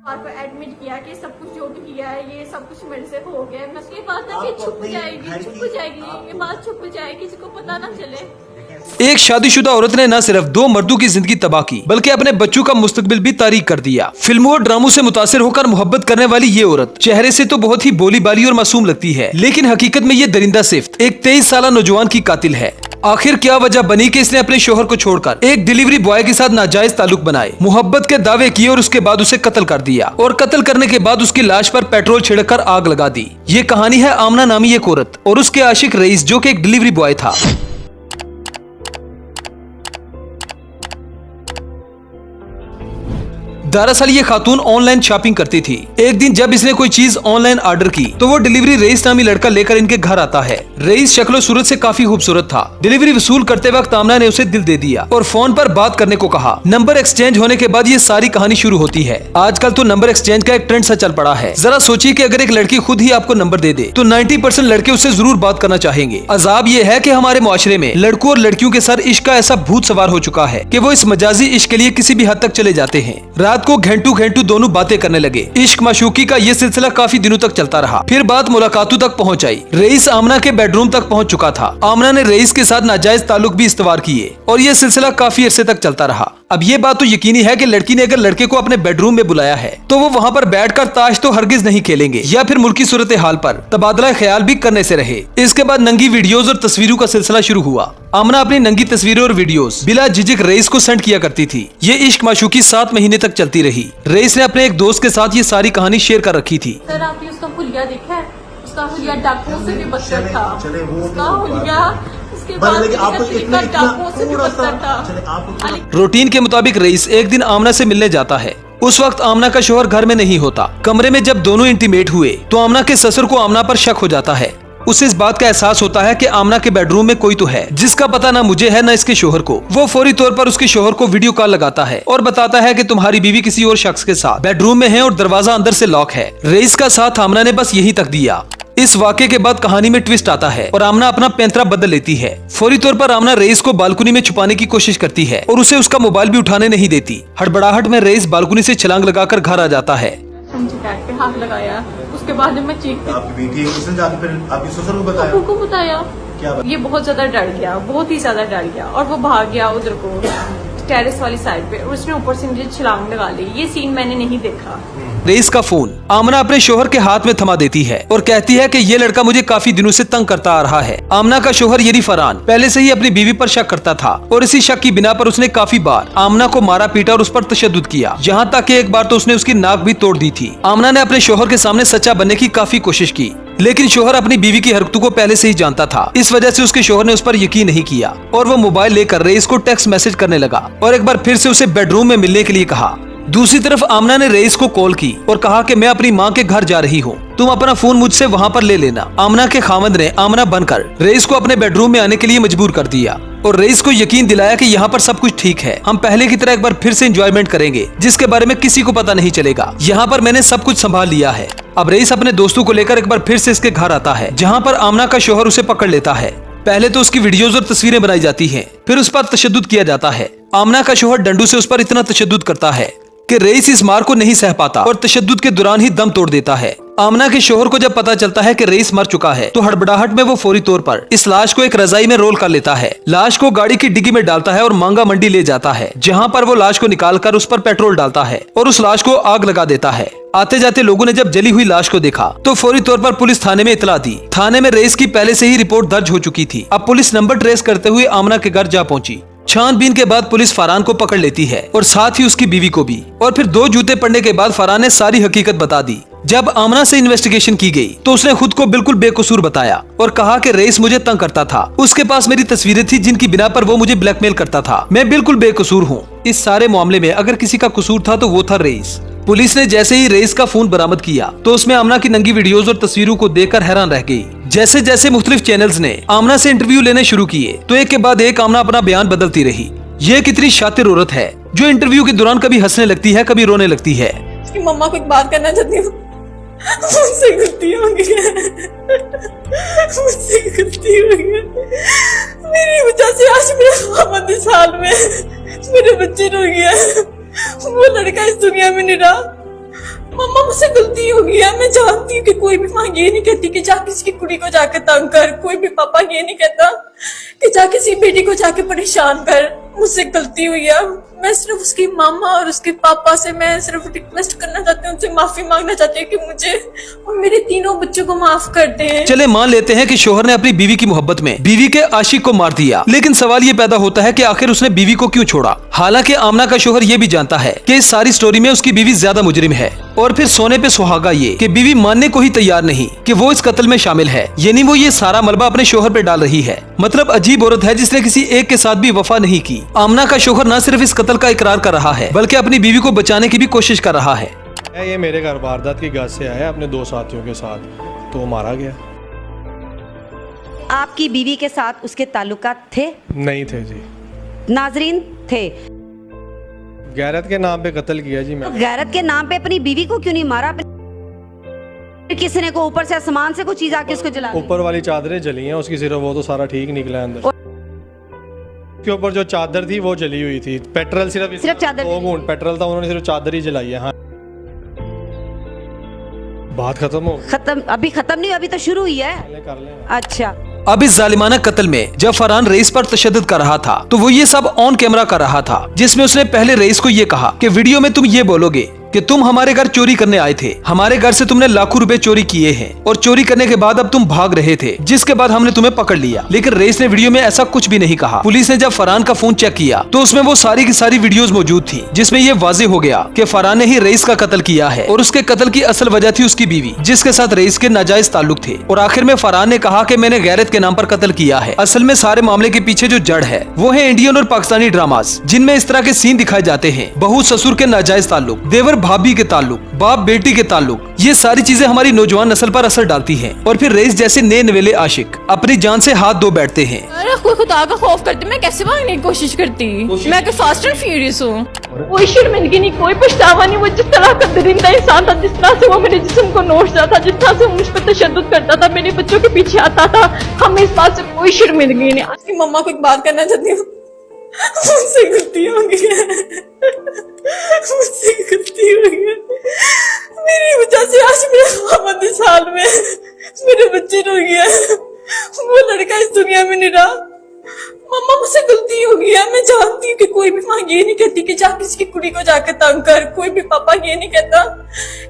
और एडमिट किया कि सब कुछ जो भी किया है ये सब कुछ मेरे से हो गया है। बस ये बात है कि छुप जाएगी, ये बात छुप जाएगी, किसी को पता ना चले। एक शादीशुदा औरत ने न सिर्फ दो मर्दों की जिंदगी तबाह की बल्कि अपने बच्चों का मुस्तकबिल भी तारीक कर दिया। फिल्मों और ड्रामों से मुतासिर होकर मोहब्बत करने वाली ये औरत चेहरे से तो बहुत ही बोली बाली और मासूम लगती है, लेकिन हकीकत में ये दरिंदा सिफ्त एक 23 साल नौजवान की कातिल है। आखिर क्या वजह बनी कि इसने अपने शोहर को छोड़कर एक डिलीवरी बॉय के साथ नाजायज ताल्लुक बनाए, मोहब्बत के दावे किए और उसके बाद उसे कत्ल कर दिया और कत्ल करने के बाद उसकी लाश पर पेट्रोल छिड़ककर आग लगा दी। ये कहानी है आमना नामी एक औरत और उसके आशिक रईस जो कि एक डिलीवरी बॉय था। दरअसल ये खातून ऑनलाइन शॉपिंग करती थी। एक दिन जब इसने कोई चीज ऑनलाइन ऑर्डर की तो वो डिलीवरी रईस नामी लड़का लेकर इनके घर आता है। रईस शक्लो सूरत से काफी खूबसूरत था। डिलीवरी वसूल करते वक्त आमना ने उसे दिल दे दिया और फोन पर बात करने को कहा। नंबर एक्सचेंज होने के बाद ये सारी कहानी शुरू होती है। आजकल तो नंबर एक्सचेंज का एक ट्रेंड सा चल पड़ा है। जरा सोचिए कि अगर एक लड़की खुद ही आपको नंबर दे दे तो 90% लड़के उससे जरूर बात करना चाहेंगे। अजाब ये है कि हमारे मुआशरे में लड़कों और लड़कियों के सर इश्क का ऐसा भूत सवार हो चुका है कि वो इस मजाजी इश्क के लिए किसी भी हद तक चले जाते हैं। रात को घंटू घंटू दोनों बातें करने लगे। इश्क माशूकी का ये सिलसिला काफी दिनों तक चलता रहा। फिर बात मुलाकातों तक पहुंच आई। रईस आमना के बेडरूम तक पहुंच चुका था। आमना ने रईस के साथ नाजायज ताल्लुक भी इस्तवार किए और ये सिलसिला काफी अरसे तक चलता रहा। अब ये बात तो यकीनी है कि लड़की ने अगर लड़के को अपने बेडरूम में बुलाया है तो वो वहाँ पर बैठकर ताश तो हरगिज नहीं खेलेंगे या फिर मुल्की सूरत हाल पर तबादला ख्याल भी करने से रहे। इसके बाद नंगी वीडियोस और तस्वीरों का सिलसिला शुरू हुआ। आमना अपनी नंगी तस्वीरें और वीडियोस बिला झिझक रईस को सेंड किया करती थी। ये इश्क माशूकी 7 महीने तक चलती रही। रईस ने अपने एक दोस्त के साथ ये सारी कहानी शेयर कर रखी थी। सर आपने उसका हुलिया देखा है? उसका हुलिया डाकुओं से भी बदतर था। उसका हुलिया उसके बाद डाकुओं से भी बदतर था। रूटीन के मुताबिक रईस एक दिन आमना से मिलने जाता है। उस वक्त आमना का शोहर घर में नहीं होता। कमरे में जब दोनों इंटीमेट हुए तो आमना के ससुर को आमना पर शक हो जाता है। उसे इस बात का एहसास होता है कि आमना के बेडरूम में कोई तो है जिसका पता ना मुझे है ना इसके शोहर को। वो फौरी तौर पर उसके शोहर को वीडियो कॉल लगाता है और बताता है कि तुम्हारी बीवी किसी और शख्स के साथ बेडरूम में है और दरवाजा अंदर से लॉक है। रईस का साथ आमना ने बस यही तक दिया। इस वाक़े के बाद कहानी में ट्विस्ट आता है और आमना अपना पैंतरा बदल लेती है। फौरी तौर पर आमना रईस को बालकनी में छुपाने की कोशिश करती है और उसे उसका मोबाइल भी उठाने नहीं देती। हड़बड़ाहट में रईस बालकनी से छलांग लगाकर घर आ जाता है। पे हाथ लगाया। उसके बाद जब मैं चीखती आपकी ससुर को बताया? को बताया क्या? ये बहुत ज्यादा डर गया, बहुत ही ज्यादा डर गया और वो भाग गया उधर को टेरेस वाली साइड पे और उसने ऊपर से मुझे छलांग लगा ली। ये सीन मैंने नहीं देखा। रईस का फोन आमना अपने शोहर के हाथ में थमा देती है और कहती है कि ये लड़का मुझे काफी दिनों से तंग करता आ रहा है। आमना का शोहर यानी फरहान पहले से ही अपनी बीवी पर शक करता था और इसी शक की बिना पर उसने काफी बार आमना को मारा पीटा और उस पर तशद्दुद किया। यहाँ तक कि एक बार तो उसने उसकी नाक भी तोड़ दी थी। आमना ने अपने शोहर के सामने सच्चा बनने की काफी कोशिश की, लेकिन शोहर अपनी बीवी की हरकतों को पहले से ही जानता था। इस वजह से उसके शोहर ने उस पर यकीन नहीं किया और वो मोबाइल लेकर रईस को टेक्स्ट मैसेज करने लगा और एक बार फिर से उसे बेडरूम में मिलने के लिए कहा। दूसरी तरफ आमना ने रईस को कॉल की और कहा कि मैं अपनी माँ के घर जा रही हूँ, तुम अपना फोन मुझसे वहाँ पर ले लेना। आमना के खामद ने आमना बनकर रईस को अपने बेडरूम में आने के लिए मजबूर कर दिया और रईस को यकीन दिलाया कि यहाँ पर सब कुछ ठीक है, हम पहले की तरह एक बार फिर से एंजॉयमेंट करेंगे जिसके बारे में किसी को पता नहीं चलेगा। यहाँ पर मैंने सब कुछ संभाल लिया है। अब रईस अपने दोस्तों को लेकर एक बार फिर से इसके घर आता है जहाँ पर आमना का शोहर उसे पकड़ लेता है। पहले तो उसकी वीडियोस और तस्वीरें बनाई जाती हैं, फिर उस पर तशद्दुद किया जाता है। आमना का शोहर डंडू से उस पर इतना तशद्दुद करता है कि रईस इस मार को नहीं सह पाता और तशद्दुद के दौरान ही दम तोड़ देता है। आमना के शोहर को जब पता चलता है कि रईस मर चुका है तो हड़बड़ाहट में वो फौरी तौर पर इस लाश को एक रजाई में रोल कर लेता है। लाश को गाड़ी की डिग्गी में डालता है और मांगा मंडी ले जाता है, जहाँ पर वो लाश को निकालकर उस पर पेट्रोल डालता है और उस लाश को आग लगा देता है। आते जाते लोगों ने जब जली हुई लाश को देखा तो फौरी तौर पर पुलिस थाने में इतला दी। थाने में रईस की पहले से ही रिपोर्ट दर्ज हो चुकी थी। अब पुलिस नंबर ट्रेस करते हुए आमना के घर जा पहुंची। छानबीन के बाद पुलिस फरहान को पकड़ लेती है और साथ ही उसकी बीवी को भी। और फिर 2 जूते पड़ने के बाद फरहान ने सारी हकीकत बता दी। जब आमना से इन्वेस्टिगेशन की गई तो उसने खुद को बिल्कुल बेकसूर बताया और कहा कि रईस मुझे तंग करता था। उसके पास मेरी तस्वीरें थी जिनकी बिना पर वो मुझे ब्लैकमेल करता था। मैं बिल्कुल बेकसूर हूँ। इस सारे मामले में अगर किसी का कसूर था तो वो था रईस। पुलिस ने जैसे ही रईस का फोन बरामद किया तो उसमें आमना की नंगी वीडियोस और तस्वीरों को देखकर हैरान रह गई। जैसे जैसे मुख्तलिफ चैनल्स ने आमना से इंटरव्यू लेने शुरू किए तो एक के बाद एक आमना अपना बयान बदलती रही। ये कितनी शातिर औरत है जो इंटरव्यू के दौरान कभी हंसने लगती है, कभी रोने लगती है। उसकी मम्मा को एक बात करना चाहती हूँ। मुझसे गलती हो गई है, मुझसे गलती हो गई है। मेरी वजह से आज मेरे 15 साल में मेरे बच्चे रो गया। वो लड़का इस दुनिया में नहीं रहा। मम्मा मुझसे गलती हो गई है, मैं जानती हूँ कि कोई भी माँ ये नहीं कहती कि जा किसी की कुड़ी को जाके तंग कर, कोई भी पापा ये नहीं कहता कि जा किसी बेटी को जाके परेशान कर। मुझसे गलती हुई है, मैं सिर्फ उसकी मामा और उसके पापा से मैं सिर्फ रिक्वेस्ट करना चाहती हूँ, उनसे माफी मांगना चाहती हूँ कि मुझे और मेरे तीनों बच्चों को माफ कर दें। चले मान लेते हैं कि शोहर ने अपनी बीवी की मोहब्बत में बीवी के आशिक को मार दिया, लेकिन सवाल ये पैदा होता है कि आखिर उसने बीवी को क्यों छोड़ा। हालांकि आमना का शोहर ये भी जानता है कि इस सारी स्टोरी में उसकी बीवी ज्यादा मुजरिम है, और फिर सोने पे सुहागा ये कि बीवी मानने को ही तैयार नहीं कि वो इस कत्ल में शामिल है, यानी वो ये सारा मलबा अपने शोहर पे डाल रही है। मतलब अजीब औरत है जिसने किसी एक के साथ भी वफा नहीं की। आमना का शोहर न सिर्फ इस कत्ल का इकरार कर रहा है बल्कि अपनी बीवी को बचाने की भी कोशिश कर रहा है। ये मेरे घर वारदात की घर से आया अपने 2 साथियों के साथ, तो मारा गया। आपकी बीवी के साथ उसके ताल्लुकात थे? नहीं थे जी। नाजरीन थे। गैरत के नाम पे कत्ल किया जी मैंने। गैरत के नाम पे अपनी बीवी को क्यों नहीं मारा? किसी ने को ऊपर से आसमान से कोई चीज आके उसको जला दी? ऊपर वाली चादरें जली हैं उसकी, सिर्फ वो तो सारा ठीक निकला अंदर। के ऊपर जो चादर थी वो जली हुई थी। पेट्रोल सिर्फ चादर, 2 घूंट पेट्रोल था, उन्होंने सिर्फ चादर ही जलाई है। हाँ, बात खत्म हो? खत्म? अभी खत्म नहीं, अभी तो शुरू हुई है। कर लें। अच्छा, अब इस जालिमाना कत्ल में जब फरहान रईस पर तशद्दुद कर रहा था तो वो ये सब ऑन कैमरा कर रहा था, जिसमें उसने पहले रईस को ये कहा कि वीडियो में तुम ये बोलोगे कि तुम हमारे घर चोरी करने आए थे, हमारे घर से तुमने लाखों रुपए चोरी किए हैं और चोरी करने के बाद अब तुम भाग रहे थे, जिसके बाद हमने तुम्हें पकड़ लिया। लेकिन रईस ने वीडियो में ऐसा कुछ भी नहीं कहा। पुलिस ने जब फरहान का फोन चेक किया तो उसमें वो सारी की सारी वीडियोस मौजूद थी, जिसमें ये वाज़ेह हो गया कि फरहान ने ही रईस का कत्ल किया है और उसके कत्ल की असल वजह थी उसकी बीवी, जिसके साथ रईस के नाजायज ताल्लुक थे। और आखिर में फरहान ने कहा कि मैंने गैरत के नाम पर कत्ल किया है। असल में सारे मामले के पीछे जो जड़ है वो है इंडियन और पाकिस्तानी ड्रामास, जिनमें इस तरह के सीन दिखाए जाते हैं। बहू ससुर के नाजायज ताल्लुक, देवर भाभी के ताल्लुक, बाप बेटी के ताल्लुक, ये सारी चीजें हमारी नौजवान नस्ल पर असर डालती हैं। और फिर रईस जैसे नए नवेले आशिक अपनी जान से हाथ धो बैठते हैं। अरे कोई खुदा का खौफ करती, मैं कैसे भागने की कोशिश करती? मैं कोई फास्ट एंड फ्यूरियस हूँ। कोई शर्मिंदगी नहीं, कोई पछतावा नहीं। वो जिस तरह का दरिंदा इंसान था, जिस तरह से वो मेरे जिस्म को नोचता था, जिस तरह से मुझ पर तशद्दुद करता था, मेरे बच्चों के पीछे आता था, हमें इस बात से कोई शर्मिंदगी नहीं। आपकी मम्मा को एक बात करना चाहती हूँ, मुझसे गलती हो गई है, मुझसे गलती हो गई है। मेरी वजह से आज मेरे खामद इस हाल में, मेरे बच्चे रो गया, वो लड़का इस दुनिया में नहीं रहा। मम्मा मुझसे गलती हो गई है, मैं जानती हूँ कि कोई भी माँ ये नहीं कहती कि जा किसी की कुड़ी को जाके तंग कर, कोई भी पापा ये नहीं कहता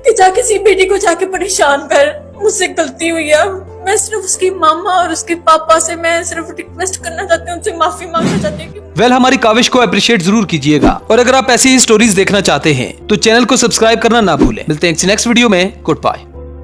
कि जा किसी बेटी को जाके परेशान कर। मुझसे गलती हुई है, मैं सिर्फ उसकी मामा और उसके पापा से मैं सिर्फ रिक्वेस्ट करना चाहती हूँ, उनसे माफी मांगना चाहती हूँ। हमारी काविश को अप्रिशिएट जरूर कीजिएगा, और अगर आप ऐसी ही स्टोरीज देखना चाहते हैं तो चैनल को सब्सक्राइब करना ना भूलें। मिलते हैं नेक्स्ट वीडियो में। Good bye.